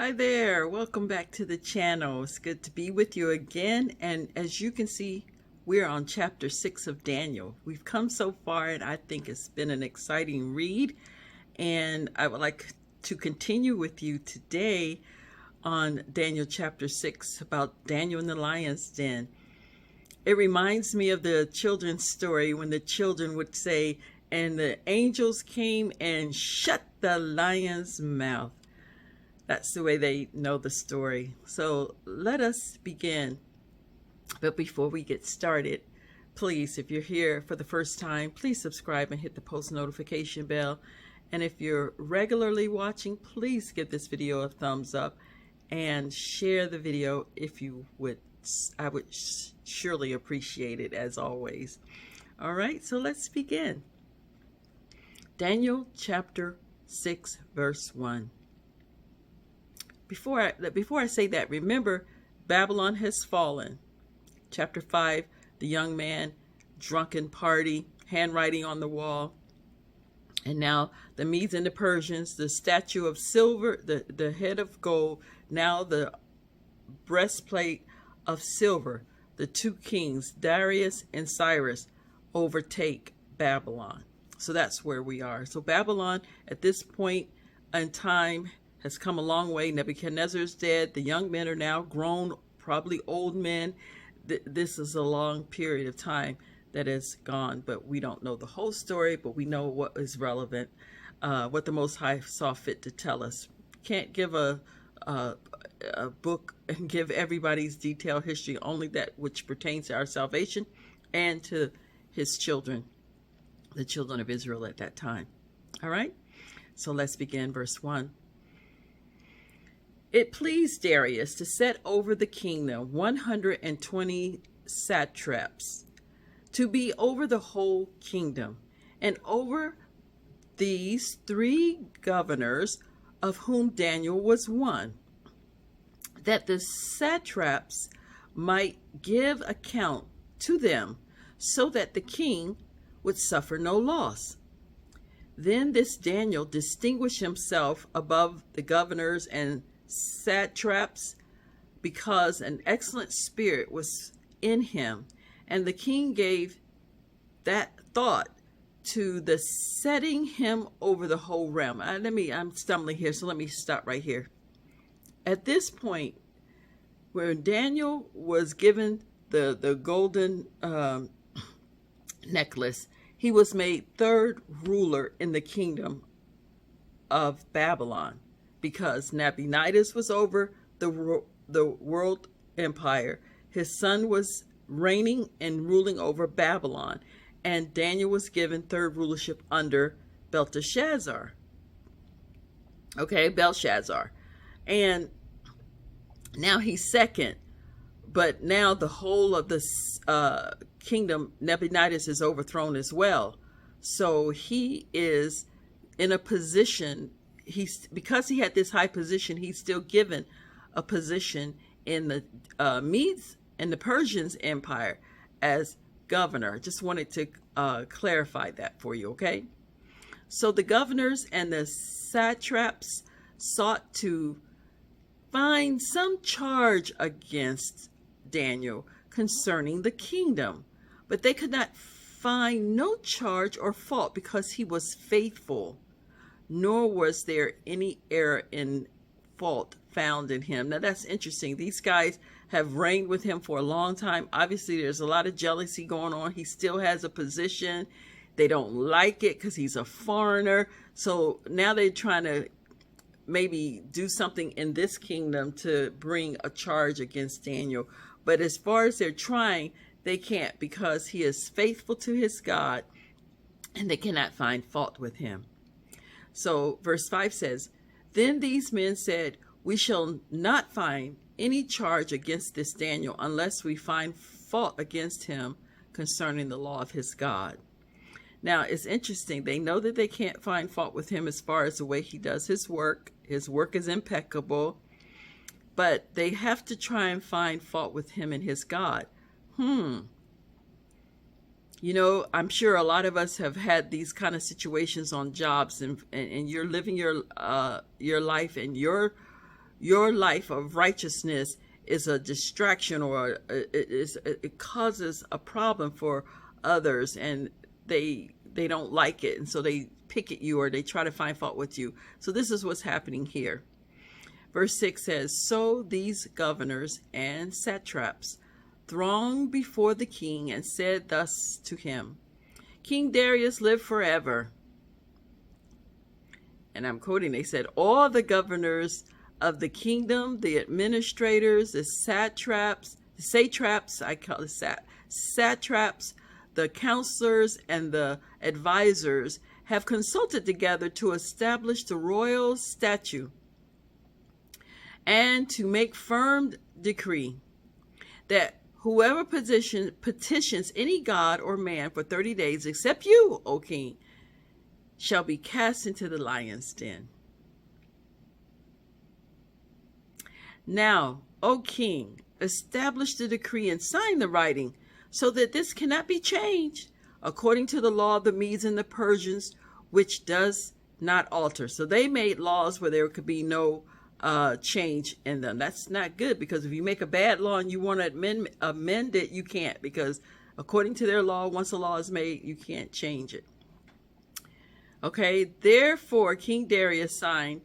Hi there, welcome back to the channel. It's good to be with you again. And as you can see, we're on chapter 6 of Daniel. We've come so far and I think it's been an exciting read. And I would like to continue with you today on Daniel chapter 6 about Daniel in the lion's den. It reminds me of the children's story when the children would say, and the angels came and shut the lion's mouth. That's the way they know the story. So let us begin. But before we get started, please, if you're here for the first time, please subscribe and hit the post notification bell. And if you're regularly watching, please give this video a thumbs up and share the video if you would. I would surely appreciate it, as always. All right, so let's begin. Daniel chapter 6, verse 1. Before I say that, remember, Babylon has fallen. Chapter 5, the young man, drunken party, handwriting on the wall. And now the Medes and the Persians, the statue of silver, the head of gold, now the breastplate of silver. The two kings, Darius and Cyrus, overtake Babylon. So that's where we are. So Babylon, at this point in time, has come a long way. Nebuchadnezzar is dead. The young men are now grown, probably old men. This is a long period of time that has gone, but we don't know the whole story, but we know what is relevant, what the Most High saw fit to tell us. Can't give a book and give everybody's detailed history, only that which pertains to our salvation and to his children, the children of Israel at that time. All right, so let's begin verse 1. It pleased Darius to set over the kingdom 120 satraps, to be over the whole kingdom, and over these 3 governors, of whom Daniel was one, that the satraps might give account to them, so that the king would suffer no loss. Then this Daniel distinguished himself above the governors and satraps, because an excellent spirit was in him, and the king gave that thought to the setting him over the whole realm. I'm stumbling here, so let me stop right here. At this point, where Daniel was given the golden necklace, he was made 3rd ruler in the kingdom of Babylon, because Nabonidus was over the world empire. His son was reigning and ruling over Babylon, and Daniel was given 3rd rulership under Belshazzar. And now he's 2nd, but now the whole of the kingdom, Nabonidus, is overthrown as well. So he is in a position. Because he had this high position, he's still given a position in the Medes and the Persians empire as governor. Just wanted to clarify that for you, okay? So the governors and the satraps sought to find some charge against Daniel concerning the kingdom, but they could not find no charge or fault, because he was faithful, nor was there any error in fault found in him. Now that's interesting. These guys have reigned with him for a long time. Obviously there's a lot of jealousy going on. He still has a position. They don't like it because he's a foreigner. So now they're trying to maybe do something in this kingdom to bring a charge against Daniel. But as far as they're trying, they can't, because he is faithful to his God, and they cannot find fault with him. So verse 5 says, then these men said, we shall not find any charge against this Daniel unless we find fault against him concerning the law of his God. Now it's interesting. They know that they can't find fault with him as far as the way he does his work. His work is impeccable, but they have to try and find fault with him and his God. You know, I'm sure a lot of us have had these kind of situations on jobs, and you're living your life, and your your life of righteousness is a distraction, or it causes a problem for others, and they don't like it, and so they pick at you or they try to find fault with you. So this is what's happening here. Verse 6 says, so these governors and satraps thronged before the king and said thus to him, King Darius, live forever. And I'm quoting, they said, all the governors of the kingdom, the administrators, the satraps, I call it satraps, the counselors, and the advisors have consulted together to establish the royal statute and to make firm decree that whoever petitions any god or man for 30 days, except you, O king, shall be cast into the lion's den. Now, O king, establish the decree and sign the writing, so that this cannot be changed, according to the law of the Medes and the Persians, which does not alter. So they made laws where there could be no change in them. That's not good, because if you make a bad law and you want to amend it, you can't, because according to their law, once a law is made, you can't change it. Okay, therefore King Darius signed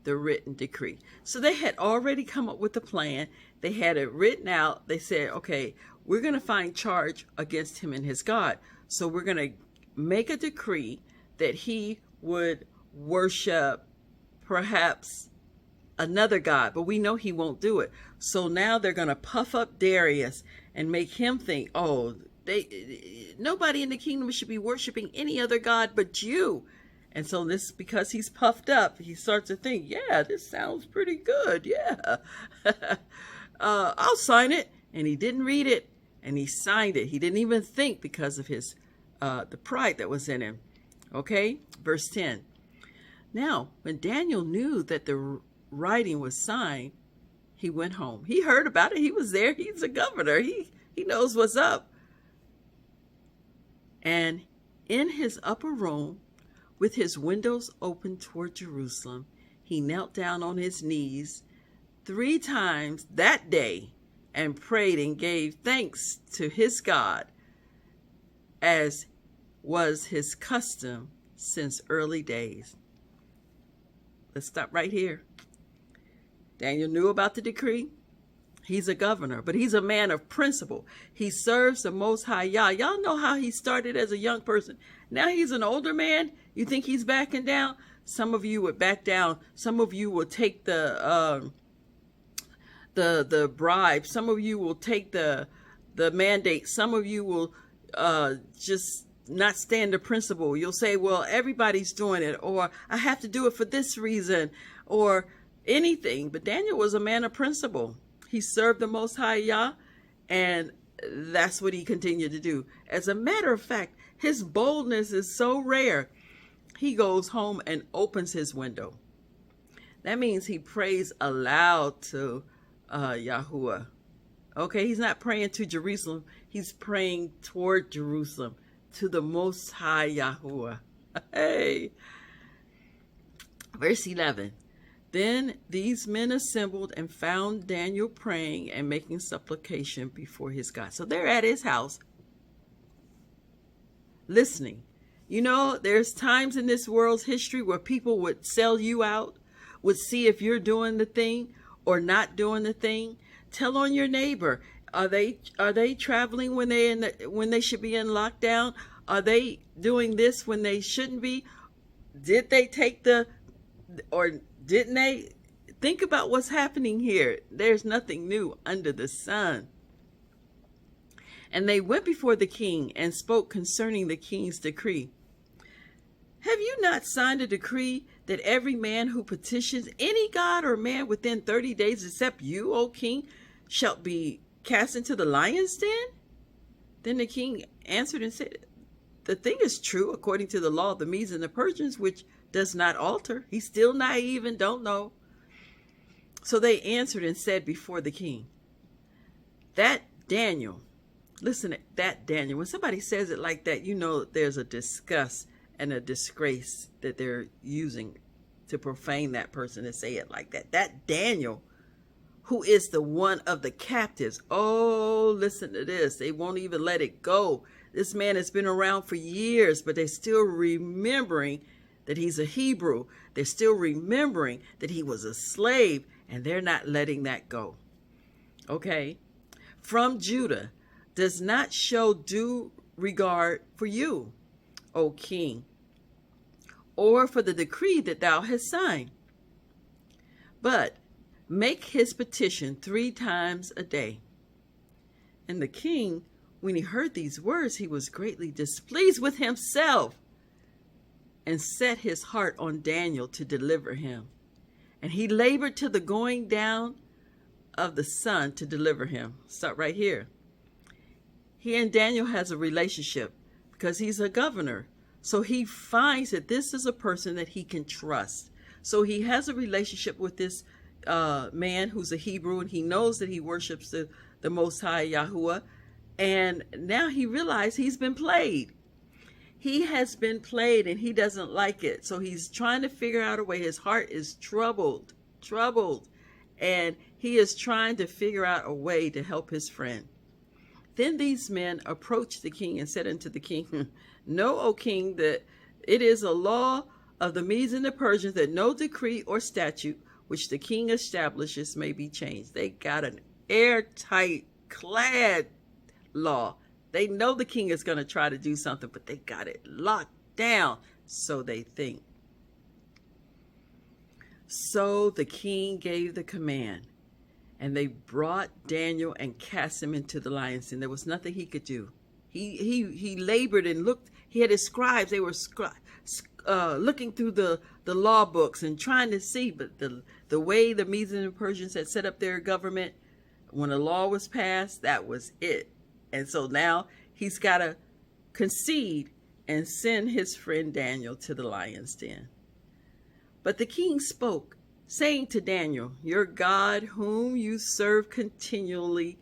the written decree. So they had already come up with a plan. They had it written out. They said, okay, we're going to find charge against him and his God. So we're going to make a decree that he would worship perhaps another god, but we know he won't do it. So now they're going to puff up Darius and make him think, oh, nobody in the kingdom should be worshiping any other god but you. And so this, because he's puffed up, he starts to think, yeah, this sounds pretty good. Yeah, I'll sign it. And he didn't read it, and he signed it. He didn't even think, because of his the pride that was in him. Okay, verse 10. Now, when Daniel knew that the writing was signed, he went home. He heard about it. He was there. He's a governor. He knows what's up. And in his upper room, with his windows open toward Jerusalem, he knelt down on his knees 3 times that day and prayed and gave thanks to his God, as was his custom since early days. Let's stop right here. Daniel knew about the decree. He's a governor, but he's a man of principle. He serves the Most High Yah. Y'all know how he started as a young person. Now he's an older man. You think he's backing down? Some of you would back down. Some of you will take the bribe. Some of you will take the mandate. Some of you will just not stand the principle. You'll say, well, everybody's doing it, or I have to do it for this reason, or anything. But Daniel was a man of principle. He served the Most High Yah, and that's what he continued to do. As a matter of fact, his boldness is so rare. He goes home and opens his window. That means he prays aloud to Yahuwah. Okay, he's not praying to Jerusalem. He's praying toward Jerusalem, to the Most High Yahuwah. Hey. Verse 11. Then these men assembled and found Daniel praying and making supplication before his God. So they're at his house, listening. You know, there's times in this world's history where people would sell you out, would see if you're doing the thing or not doing the thing. Tell on your neighbor. Are they traveling when they should be in lockdown? Are they doing this when they shouldn't be? Did they take or didn't they? Think about what's happening here. There's nothing new under the sun. And they went before the king and spoke concerning the king's decree. Have you not signed a decree that every man who petitions any god or man within 30 days, except you, O king, shall be cast into the lion's den? Then the king answered and said, the thing is true according to the law of the Medes and the Persians, which does not alter. He's still naive and don't know. So they answered and said before the king, that Daniel, listen, that Daniel, when somebody says it like that, you know there's a disgust and a disgrace that they're using to profane that person and say it like that. That Daniel, who is the one of the captives. Oh, listen to this. They won't even let it go. This man has been around for years, but they're still remembering that he's a Hebrew. They're still remembering that he was a slave, and they're not letting that go. Okay? From Judah does not show due regard for you, O king, or for the decree that thou hast signed, but make his petition 3 times a day. And the king, when he heard these words, he was greatly displeased with himself, and set his heart on Daniel to deliver him. And he labored till the going down of the sun to deliver him. Start right here. He and Daniel has a relationship because he's a governor. So he finds that this is a person that he can trust. So he has a relationship with this man who's a Hebrew, and he knows that he worships the Most High Yahuwah. And now he realized he's been played. He has been played, and he doesn't like it. So he's trying to figure out a way. His heart is troubled. And he is trying to figure out a way to help his friend. Then these men approached the king and said unto the king, Know, O king, that it is a law of the Medes and the Persians that no decree or statute which the king establishes may be changed. They got an airtight, clad law. They know the king is going to try to do something, but they got it locked down, so they think. So the king gave the command, and they brought Daniel and cast him into the lions, and there was nothing he could do. He labored and looked. He had his scribes. They were looking through the law books and trying to see, but the way the Medes and the Persians had set up their government, when a law was passed, that was it. And so now he's got to concede and send his friend Daniel to the lion's den. But the king spoke, saying to Daniel, Your God, whom you serve continually,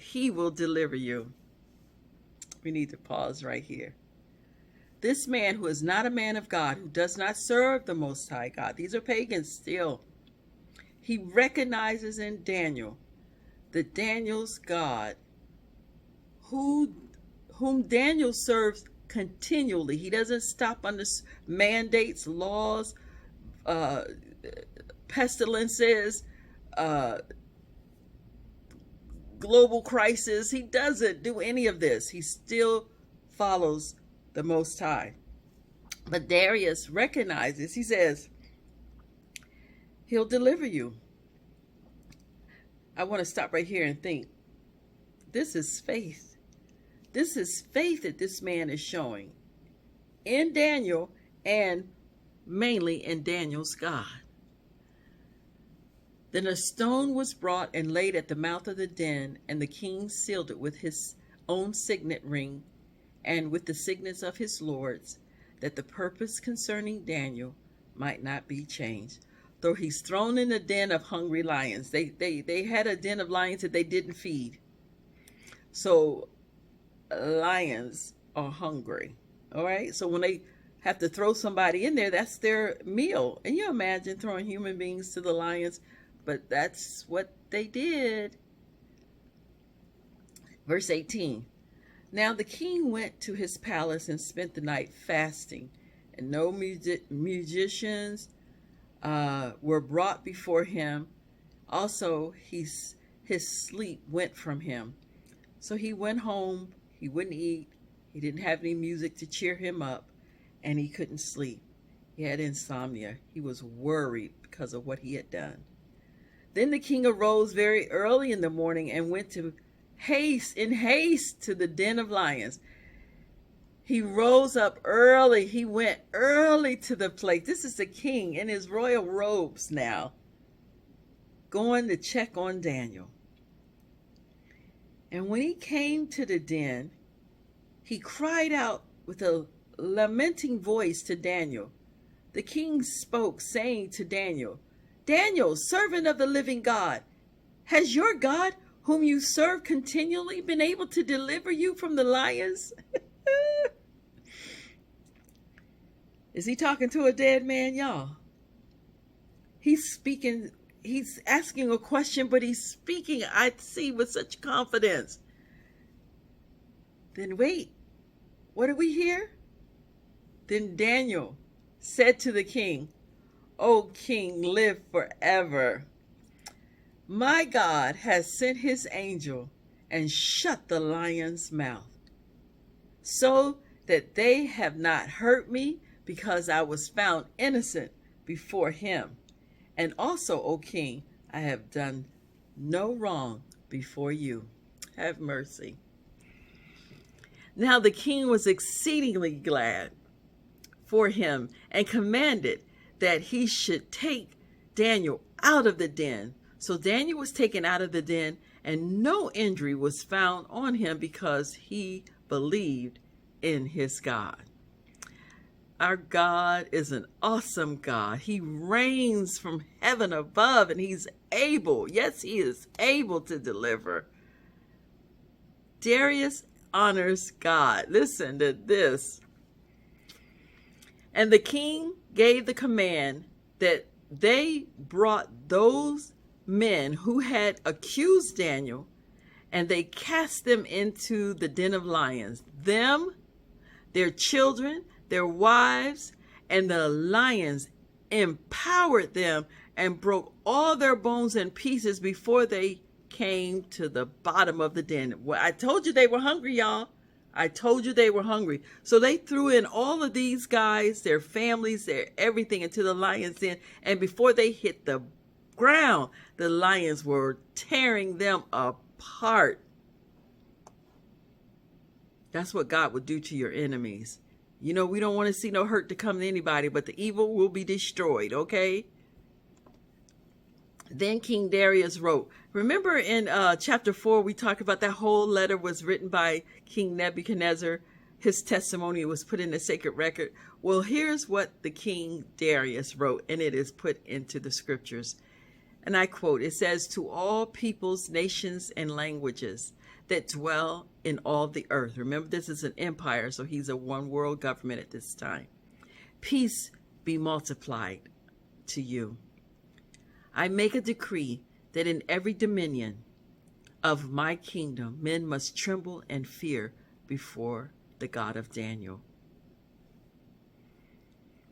he will deliver you. We need to pause right here. This man who is not a man of God, who does not serve the Most High God, these are pagans still, he recognizes in Daniel that Daniel's God, whom Daniel serves continually. He doesn't stop under mandates, laws, pestilences, global crisis. He doesn't do any of this. He still follows the Most High. But Darius recognizes, he says, he'll deliver you. I want to stop right here and think, this is faith. This is faith that this man is showing in Daniel, and mainly in Daniel's God. Then a stone was brought and laid at the mouth of the den, and the king sealed it with his own signet ring and with the signets of his lords, that the purpose concerning Daniel might not be changed. Though he's thrown in a den of hungry lions. They had a den of lions that they didn't feed. So lions are hungry. All right. So when they have to throw somebody in there, that's their meal. And you imagine throwing human beings to the lions, but that's what they did. Verse 18. Now the king went to his palace and spent the night fasting, and no musicians were brought before him. Also, his sleep went from him. So he went home. He wouldn't eat. He didn't have any music to cheer him up, and he couldn't sleep. He had insomnia. He was worried because of what he had done. Then the king arose very early in the morning and went in haste to the den of lions. He rose up early. He went early to the place. This is the king in his royal robes now, going to check on Daniel. And when he came to the den, he cried out with a lamenting voice to Daniel. The king spoke, saying to Daniel, Daniel, servant of the living God, has your God, whom you serve continually, been able to deliver you from the lions? Is he talking to a dead man, y'all? He's speaking, he's asking a question, but he's speaking, I see, with such confidence. Then wait, what do we hear? Then Daniel said to the king, O king, live forever. My God has sent his angel and shut the lion's mouth, so that they have not hurt me, because I was found innocent before him. And also, O king, I have done no wrong before you. Have mercy. Now the king was exceedingly glad for him, and commanded that he should take Daniel out of the den. So Daniel was taken out of the den, and no injury was found on him, because he believed in his God. Our God is an awesome God. He reigns from heaven above, and he's able, yes, he is able to deliver. Darius honors God. Listen to this. And the king gave the command that they brought those men who had accused Daniel, and they cast them into the den of lions, them, their children, their wives, and the lions empowered them and broke all their bones in pieces before they came to the bottom of the den. Well, I told you they were hungry, y'all. I told you they were hungry. So they threw in all of these guys, their families, their everything into the lion's den. And before they hit the ground, the lions were tearing them apart. That's what God would do to your enemies. You know, we don't want to see no hurt to come to anybody, but the evil will be destroyed, okay? Then King Darius wrote. Remember in chapter 4, we talked about that whole letter was written by King Nebuchadnezzar. His testimony was put in the sacred record. Well, here's what the King Darius wrote, and it is put into the scriptures. And I quote, it says, to all peoples, nations, and languages that dwell in all the earth. Remember, this is an empire, so he's a one world government at this time. Peace be multiplied to you. I make a decree that in every dominion of my kingdom, men must tremble and fear before the God of Daniel.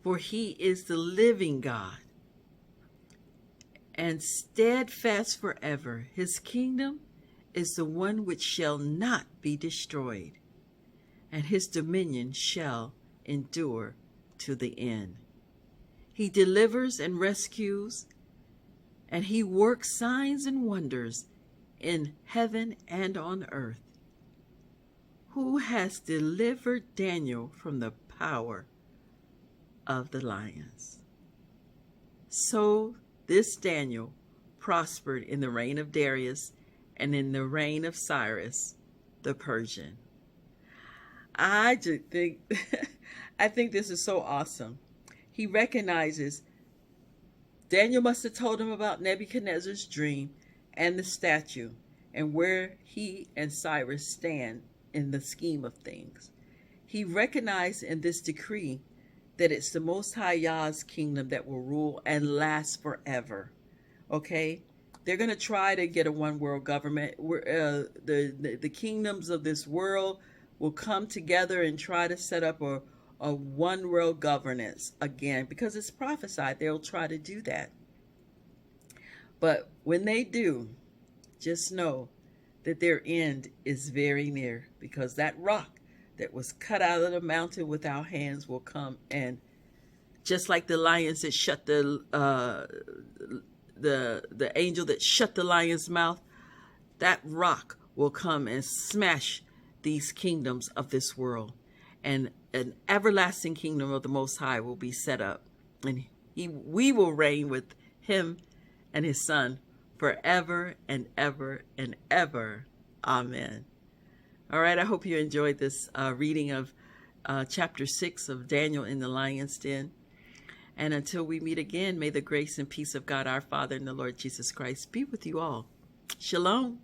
For he is the living God and steadfast forever. His kingdom is the one which shall not be destroyed, and his dominion shall endure to the end. He delivers and rescues, and he works signs and wonders in heaven and on earth. Who has delivered Daniel from the power of the lions? So this Daniel prospered in the reign of Darius and in the reign of Cyrus the Persian. I just think, I think this is so awesome. He recognizes Daniel must have told him about Nebuchadnezzar's dream and the statue and where he and Cyrus stand in the scheme of things. He recognized in this decree that it's the Most High Yah's kingdom that will rule and last forever. Okay? They're going to try to get a one world government. The kingdoms of this world will come together and try to set up a one world governance again, because it's prophesied they'll try to do that. But when they do, just know that their end is very near, because that rock that was cut out of the mountain with our hands will come, and just like the lions that shut the angel that shut the lion's mouth, that rock will come and smash these kingdoms of this world, and an everlasting kingdom of the Most High will be set up, and we will reign with him and his son forever and ever and ever. Amen. All right, I hope you enjoyed this reading of chapter 6 of Daniel in the Lion's Den. And until we meet again, may the grace and peace of God our Father and the Lord Jesus Christ be with you all. Shalom.